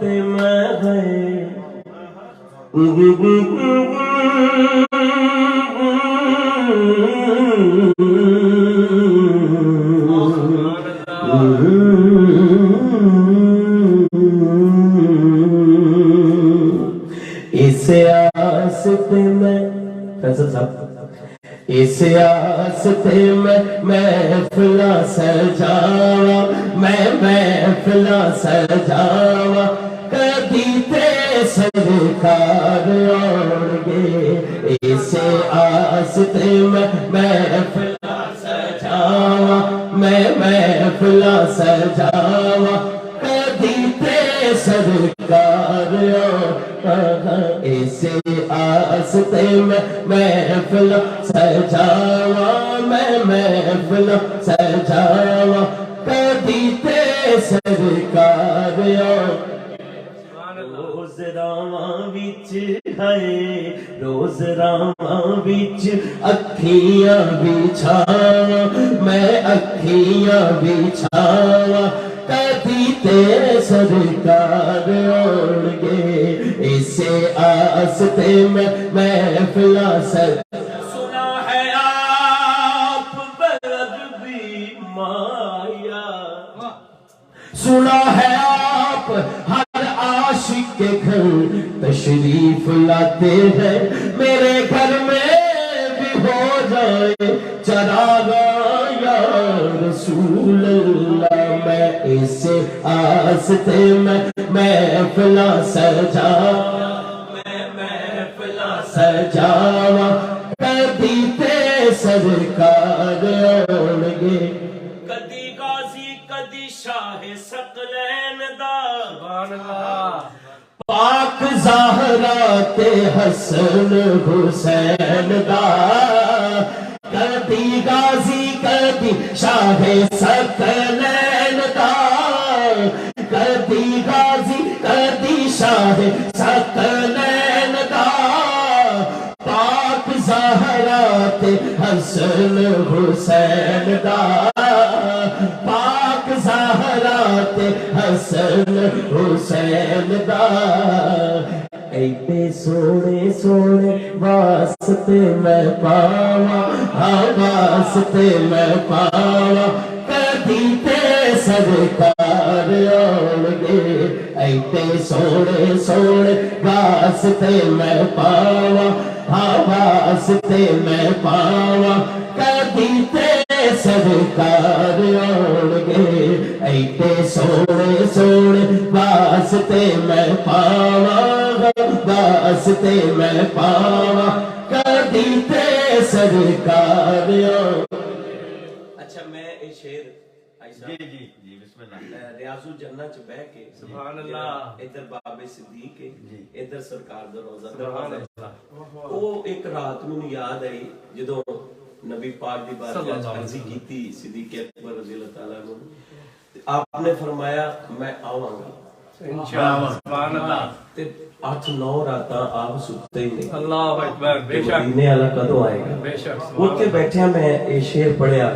تے میں گئے اس آس تے میں فیصل صاحب اس آس تے میں محفلاں سجاواں میں محفلاں سجاواں کدی تے سرکار آن گے اس آس تے میں محفلاں سجاواں میں محفلاں سجاواں کدی تے سرکار اس آس تے میں محفلاں سجاواں میں محفلاں سجاواں کدی تے سرکار روز راواں وچ ہے روز راواں وچ اکھیاں بچھاواں میں اکھیاں بچھاواں کدی تے سرکار آن گے اس آس تے میں محفلاں سنا ہے آپ بے مایا سنا ہے آپ ہر عاشق کے گھر تشریف لاتے ہیں میرے گھر میں بھی ہو جائے چراغاں یا رسول اللہ میں اس آس تے میں محفلاں سجاواں میں محفلاں سجاواں کدی تے سرکار آن گے کدی غازی کدی شاہ ثقلین دا سبحان اللہ پاک زہرا تے حسن حسین دا کدی غازی کدی شاہ ثقلین دا کدی غازی کدی شاہ ثقلین دا پاک زہرا تے حسن حسین دا پاک زہرا تے حسن حسین دا ایڈے سونے سونے واسطے میں پاواں ہاں واسطے میں پاواں کدی تے سرکار آن گے ایڈے سونے سونے واسطے میں پاواں ہاں واسطے میں پاواں کدی تے سرکار آن گے ایڈے سونے سونے واسطے میں پاواں واسطے میں پاواں کدی تے سرکار آن اچھا میں یہ شعر جی جی جی بسم اللہ ریاض الجنہ چ بہ کے سبحان اللہ ادھر بابے صدیق ہے ادھر سرکار دا روزہ سبحان اللہ او ایک رات مینوں یاد آئی جدوں نبی پاک دی بارگاہ وچ عرض کیتی صدیق اکبر رضی اللہ تعالی عنہ آپ نے فرمایا میں آواں گا انشاءاللہ سبحان اللہ تے 8-9 راتاں آپ ستے ہی نہیں اللہ اکبر بے شک مدینے والا کدوں آئے گا بے شک اوتھے بیٹھیا میں یہ شعر پڑھیا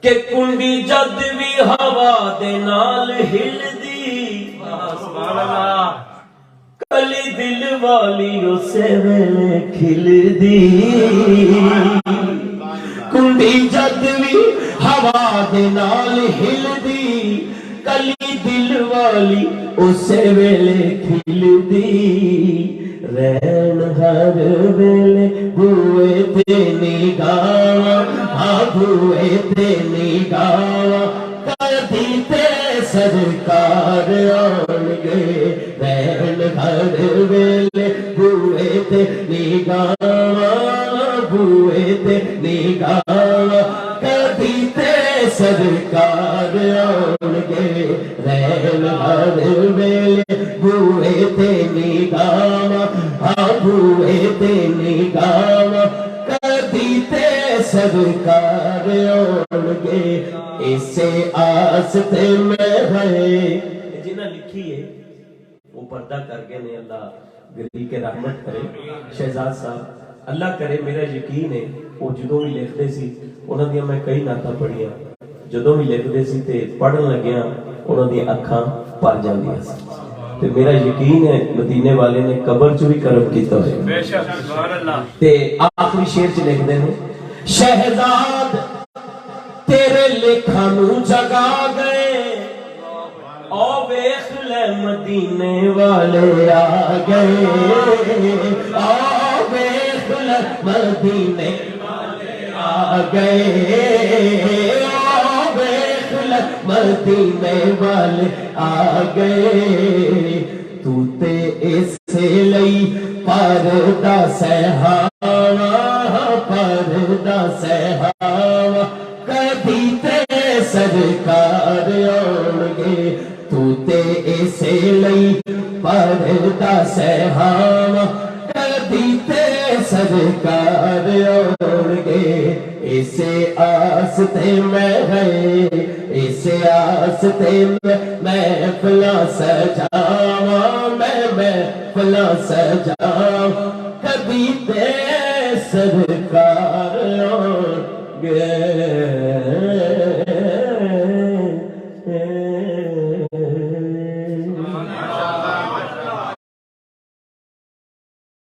کہ کنڈی جد بھی ہوا دے نال ہلدی سبحان اللہ کلی دل والی اسے ویلے کھلدی کنڈی جد بھی ہوا دے نال ہلدی کلی دل والی اسے ویلے کھلدی رین ہر ویلے بوئے تے نگاواں ہاں بوئے تے نگاواں کدی تے سرکار آن گے رین ہر ویلے بوئے تے نگاواں بوئے تے نگاواں کدی تے سرکار آن گے رین ہر ویلے بوئے تے نگاواں ہاں بوئے تے نگاواں کدی تے سرکار آن گے اسے آس تے میں ہے جنہاں لکھی ہے وہ پردہ کر گئے نے اللہ گری کے رحمت کرے شہزاد صاحب اللہ کرے میرا یقین ہے وہ جدوں بھی لکھتے سی انہاں دی میں کئی نعتاں پڑھیاں جدوں بھی لکھتے سی تے پڑھن لگیاں انہاں دی اکھاں بھر جاندیاں سی تے میرا یقین ہے مدینے والے نے قبر چ بھی کرم کیتا ہوئے بے شک سبحان اللہ تے آخری شعر چ لکھ دے شہزاد تیرے لکھاں نو جگا گئے او ویکھ لے مدینے والے آ گئے او ویکھ لے مدینے والے آ گئے او ویکھ لے مدینے والے آ گئے تو تے اسے لئی پردہ سہاواں پردہ سہاواں کبھی تے سرکار آن گے تو تے اسے لئی پردہ سہاواں کبھی تے سرکار آن گے اسے آس تے میں ہے اسے آس تے میں فلاں سجاواں میں فلاں سجاواں کبھی تے سرکار